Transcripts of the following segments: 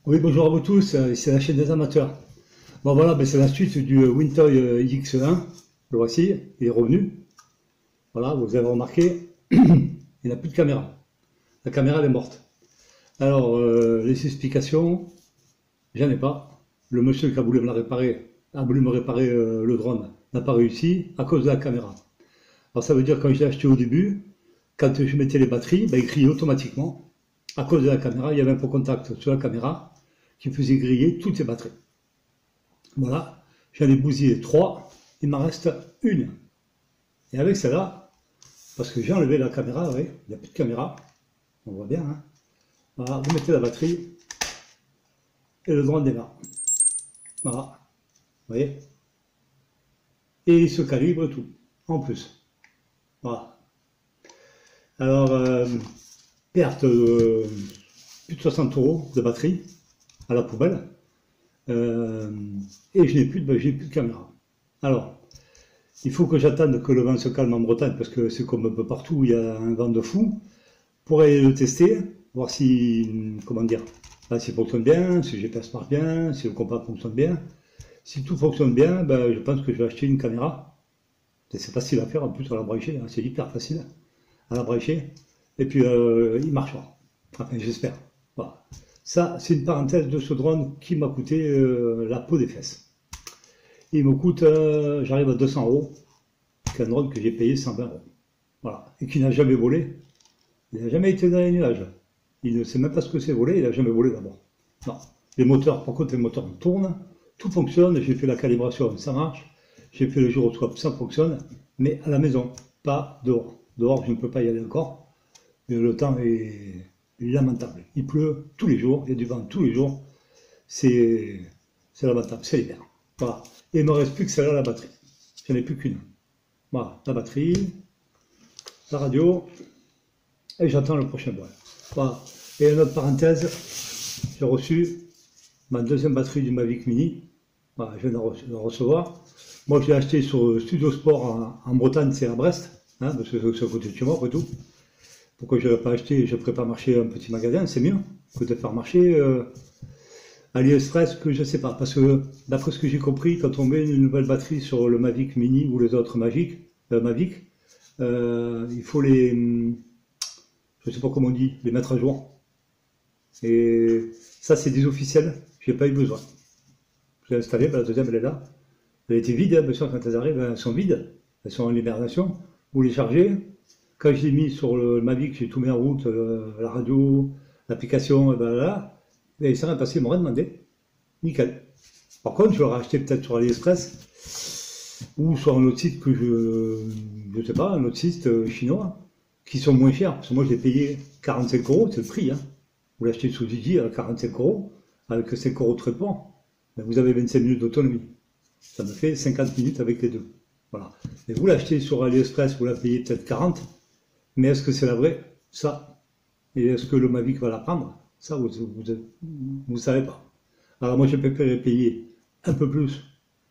Oui, bonjour à vous tous, c'est la chaîne des amateurs. Bon voilà, ben, c'est la suite du Wintoy X1, le voici, il est revenu. Voilà, vous avez remarqué, il n'a plus de caméra. La caméra elle est morte. Alors, les explications, j'en ai pas. Le monsieur qui a voulu me la réparer, a voulu me réparer le drone, n'a pas réussi à cause de la caméra. Alors ça veut dire que quand je l'ai acheté au début, quand je mettais les batteries, ben, il criait automatiquement. À cause de la caméra, il y avait un faux contact sur la caméra qui faisait griller toutes les batteries. Voilà, j'en ai bousillé trois, il m'en reste une. Et avec celle-là, parce que j'ai enlevé la caméra, oui, il n'y a plus de caméra, on voit bien, hein. Voilà, vous mettez la batterie et le drone démarre. Voilà, vous voyez. Et il se calibre tout, en plus. Voilà. Alors, perte de plus de 60 euros de batterie à la poubelle. Euh, et je n'ai plus, j'ai plus de caméra. Alors, il faut que j'attende que le vent se calme en Bretagne, parce que c'est comme un peu partout, il y a un vent de fou, pour aller le tester, voir si, comment dire, là, s'il fonctionne bien, si le GPS marche bien, si le compas fonctionne bien. Si tout fonctionne bien, ben, je pense que je vais acheter une caméra. C'est facile à faire, en plus à la brancher, hein, c'est hyper facile à la brancher. Et puis, il marchera. Enfin, j'espère. Voilà. Ça, c'est une parenthèse de ce drone qui m'a coûté la peau des fesses. Il me coûte, j'arrive à 200 euros, c'est un drone que j'ai payé 120 euros. Voilà. Et qui n'a jamais volé. Il n'a jamais été dans les nuages. Il ne sait même pas ce que c'est voler, il n'a jamais volé d'abord. Non. Les moteurs, par contre, les moteurs tournent, tout fonctionne, j'ai fait la calibration, ça marche. J'ai fait le gyroscope, ça fonctionne, mais à la maison, pas dehors. Dehors, je ne peux pas y aller encore. Mais le temps est lamentable. Il pleut tous les jours, il y a du vent tous les jours. C'est lamentable, c'est l'hiver. Voilà. Et il ne me reste plus que celle-là, la batterie. J'en ai plus qu'une. Voilà, la batterie, la radio, et j'attends le prochain vol. Voilà. Et une autre parenthèse, j'ai reçu ma deuxième batterie du Mavic Mini. Voilà, je viens de la recevoir. Moi, je l'ai acheté sur Studio Sport en Bretagne, c'est à Brest, hein, parce que c'est à côté de chez moi, après tout. Pourquoi je ne l'ai pas acheté? Je ne ferai pas marcher un petit magasin, c'est mieux que de faire marcher AliExpress, que je ne sais pas. Parce que d'après ce que j'ai compris, quand on met une nouvelle batterie sur le Mavic Mini ou les autres Mavic, il faut les, je ne sais pas comment on dit, les mettre à jour. Et ça, c'est des officiels, je n'ai pas eu besoin. Je l'ai installé, la deuxième, elle est là. Elle était vide, hein, bien sûr, quand elles arrivent, elles sont vides. Elles sont en hibernation. Vous les chargez. Quand je l'ai mis sur le Mavic, j'ai tout mis en route, la radio, l'application, et ben là, et ils sont rien passé, ils m'ont rien demandé. Nickel. Par contre, je l'aurais acheté peut-être sur AliExpress ou sur un autre site que je sais pas, un autre site chinois, qui sont moins chers. Parce que moi, je l'ai payé 45 euros, c'est le prix, hein. Vous l'achetez sous Didi à 45 euros, avec 5 euros de traitement, ben vous avez 25 minutes d'autonomie. Ça me fait 50 minutes avec les deux. Voilà. Et vous l'achetez sur AliExpress, vous la payez peut-être 40, mais est-ce que c'est la vraie? Ça. Et est-ce que le Mavic va la prendre? Ça, vous ne savez pas. Alors moi, j'ai préféré payer un peu plus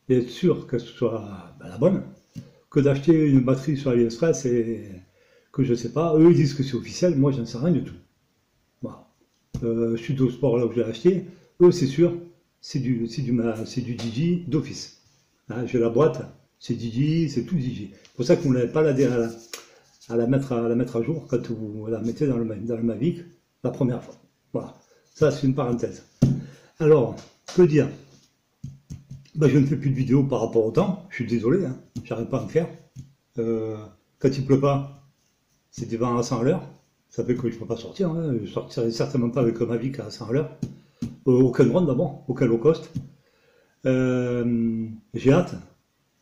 et être sûr que ce soit ben, la bonne, que d'acheter une batterie sur AliExpress et que je ne sais pas. Eux, ils disent que c'est officiel, moi, je n'en sais rien du tout. Voilà. Studio Sport, là où je l'ai acheté, eux, c'est sûr, c'est du Digi d'office. Hein, j'ai la boîte, c'est Digi, c'est tout Digi. C'est pour ça que vous n'avez pas à la mettre à jour quand vous la mettez dans le Mavic la première fois. Voilà. Ça, c'est une parenthèse. Alors, que dire? Ben, je ne fais plus de vidéos par rapport au temps. Je suis désolé, hein, j'arrive pas à en faire. Quand il pleut pas, c'est des vents à 100 à l'heure. Ça fait que je ne peux pas sortir. Hein. Je ne sortirai certainement pas avec le Mavic à 100 à l'heure. Aucun drone d'abord, aucun low cost. J'ai hâte.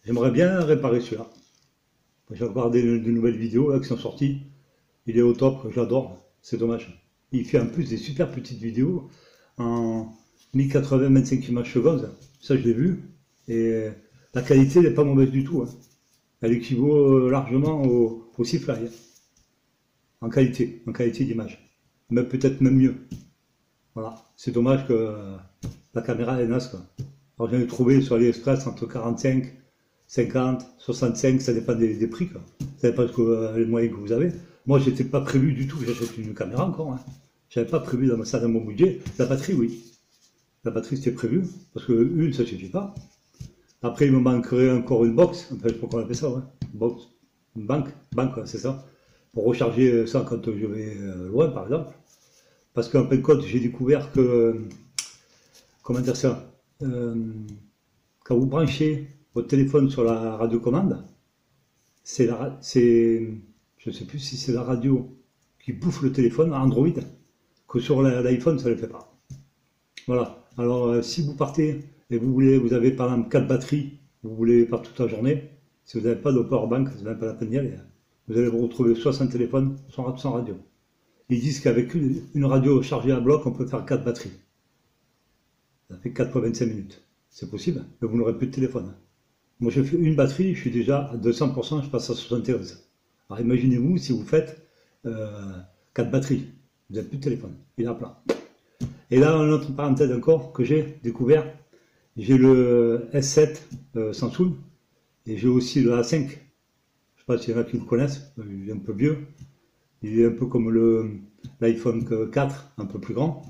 J'aimerais bien réparer celui-là. J'ai regardé de nouvelles vidéos là, qui sont sorties. Il est au top, j'adore. C'est dommage. Il fait en plus des super petites vidéos en 1080 25 images secondes. Ça, je l'ai vu. Et la qualité n'est pas mauvaise du tout. Hein. Elle équivaut largement au Seafly. Hein. En qualité d'image. Mais peut-être même mieux. Voilà. C'est dommage que la caméra est naze, quoi. Alors j'en ai trouvé sur AliExpress entre 45, 50, 65, ça dépend des prix, quoi. Ça dépend les moyens que vous avez. Moi, j'étais pas prévu du tout que j'achète une caméra encore. Hein. J'avais pas prévu dans mon budget. La batterie, oui. La batterie c'était prévu, parce que une ça suffit pas. Après il me manquerait encore une box, enfin je sais pas comment on appelle ça, ouais. Box, une banque ouais, c'est ça, pour recharger ça quand je vais loin par exemple. Parce qu'en fin de compte j'ai découvert que, comment dire ça, quand vous branchez votre téléphone sur la radiocommande, je sais plus si c'est la radio qui bouffe le téléphone Android, que sur l'iPhone ça ne le fait pas. Voilà. Alors si vous partez et vous avez par exemple 4 batteries, vous voulez par toute la journée, si vous n'avez pas de powerbank, c'est même pas la peine d'y aller. Vous allez vous retrouver 60 téléphones sans radio. Ils disent qu'avec une radio chargée à bloc, on peut faire 4 batteries. Ça fait 4 fois 25 minutes. C'est possible, mais vous n'aurez plus de téléphone. Moi, je fais une batterie, je suis déjà à 200%, je passe à 71. Alors imaginez-vous si vous faites 4 batteries, vous n'avez plus de téléphone, il est à plat. Et là, une autre parenthèse encore que j'ai découvert, j'ai le S7 Samsung et j'ai aussi le A5. Je ne sais pas s'il y en a qui le connaissent, il est un peu vieux. Il est un peu comme l'iPhone 4, un peu plus grand.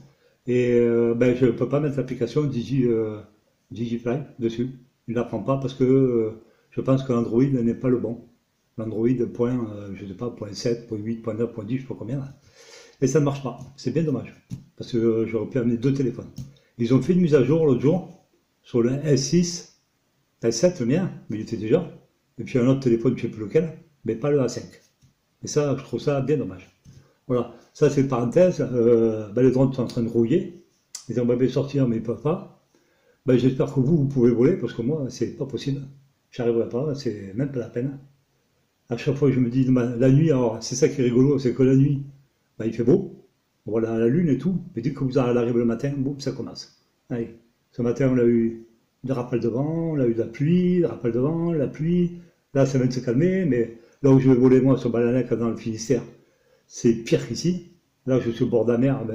Et je ne peux pas mettre l'application DigiFly dessus. Il ne la prend pas parce que je pense que l'Android n'est pas le bon. L'Android je sais pas, point 7, point 8, point 9, point 10, je ne sais pas combien. Là. Et ça ne marche pas. C'est bien dommage. Parce que j'aurais pu amener 2 téléphones. Ils ont fait une mise à jour l'autre jour sur le S6, S7 le mien, mais il était déjà. Et puis un autre téléphone, je ne sais plus lequel, mais pas le A5. Et ça, je trouve ça bien dommage. Voilà, ça c'est une parenthèse. Les drones sont en train de rouiller. Ils aimeraient bien sortir, mais ils ne peuvent pas. J'espère que vous pouvez voler, parce que moi, c'est pas possible. J'arriverai pas, c'est même pas la peine. À chaque fois, je me dis, la nuit, alors c'est ça qui est rigolo, c'est que la nuit, il fait beau. Voilà la lune et tout. Mais dès que vous arrivez le matin, boum, ça commence. Allez, ce matin, on a eu des rafales de vent, on a eu de la pluie, des rafales de vent, la pluie. Là, ça vient de se calmer, mais là où je vais voler, moi, sur Balanec, dans le Finistère, c'est pire qu'ici. Là, je suis au bord de la mer,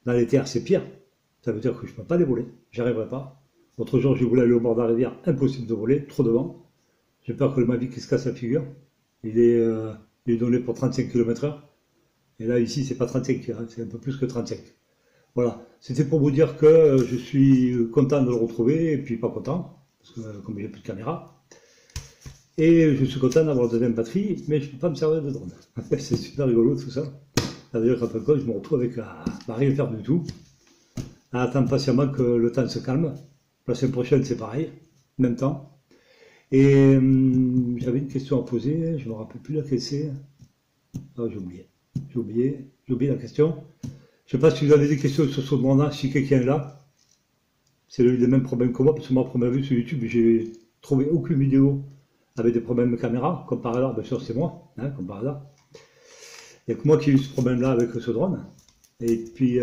dans les terres, c'est pire. Ça veut dire que je ne peux pas les voler. J'y arriverai pas. L'autre jour, je voulais aller au bord de la rivière, impossible de voler, trop de vent. J'ai peur que le Mavic se casse la figure. Il est donné pour 35 km/h. Et là, ici, c'est pas 35, hein, c'est un peu plus que 35. Voilà. C'était pour vous dire que je suis content de le retrouver, et puis pas content, parce que comme j'ai plus de caméra. Et je suis content d'avoir la deuxième batterie, mais je ne peux pas me servir de drone. C'est super rigolo tout ça. C'est-à-dire qu'après quoi, je me retrouve avec rien faire du tout, à attendre patiemment que le temps se calme. La semaine prochaine, c'est pareil, même temps. Et j'avais une question à poser, je ne me rappelle plus laquelle c'est. Ah, j'ai oublié la question. Je ne sais pas si vous avez des questions sur ce drone-là, si quelqu'un est là. C'est le même problème que moi, parce que moi, à première vue sur YouTube, j'ai trouvé aucune vidéo avec des problèmes de caméra, comme par hasard, bien sûr c'est moi, hein, comme par hasard. Il n'y a que moi qui ai eu ce problème-là avec ce drone. Et puis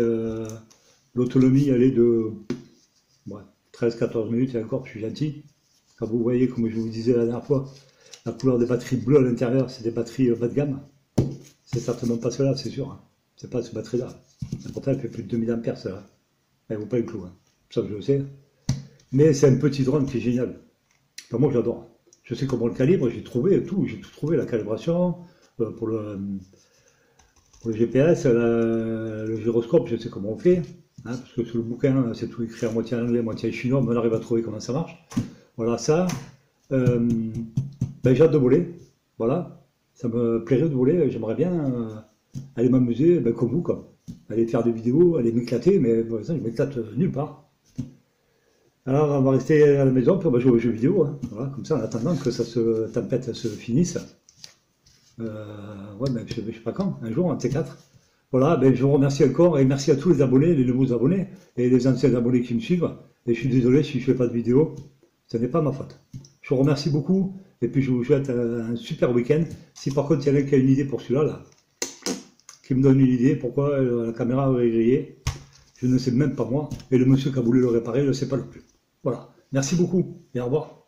l'autonomie, elle est de 13-14 minutes, et encore, je suis gentil. Quand vous voyez, comme je vous disais la dernière fois, la couleur des batteries bleues à l'intérieur, c'est des batteries bas de gamme. C'est certainement pas cela, c'est sûr. Hein. C'est pas cette batterie-là. Pourtant, elle fait plus de 2000 ampères, celle-là. Elle ne vaut pas le clou, hein. Ça, je le sais. Mais c'est un petit drone qui est génial. Enfin, moi, j'adore. Je sais comment le calibre, j'ai tout trouvé, la calibration, pour le GPS, le gyroscope, je sais comment on fait, hein, parce que sur le bouquin, c'est tout écrit en moitié en anglais, moitié en chinois, mais on arrive à trouver comment ça marche. Voilà, ça, j'ai hâte de voler, voilà, ça me plairait de voler, j'aimerais bien aller m'amuser, comme vous, quoi. Aller faire des vidéos, aller m'éclater, mais pour l'instant, je m'éclate nulle part. Alors, on va rester à la maison, puis on va jouer aux jeux vidéo, hein, voilà, comme ça, en attendant que cette tempête se finisse. Je sais pas quand, un jour, un T4. Voilà, je vous remercie encore et merci à tous les abonnés, les nouveaux abonnés et les anciens abonnés qui me suivent. Et je suis désolé si je ne fais pas de vidéo, ce n'est pas ma faute. Je vous remercie beaucoup et puis je vous souhaite un super week-end. Si par contre il y en a qui a une idée pour celui-là, là, qui me donne une idée pourquoi la caméra aurait grillé, je ne sais même pas moi. Et le monsieur qui a voulu le réparer, je ne sais pas le plus. Voilà, merci beaucoup et au revoir.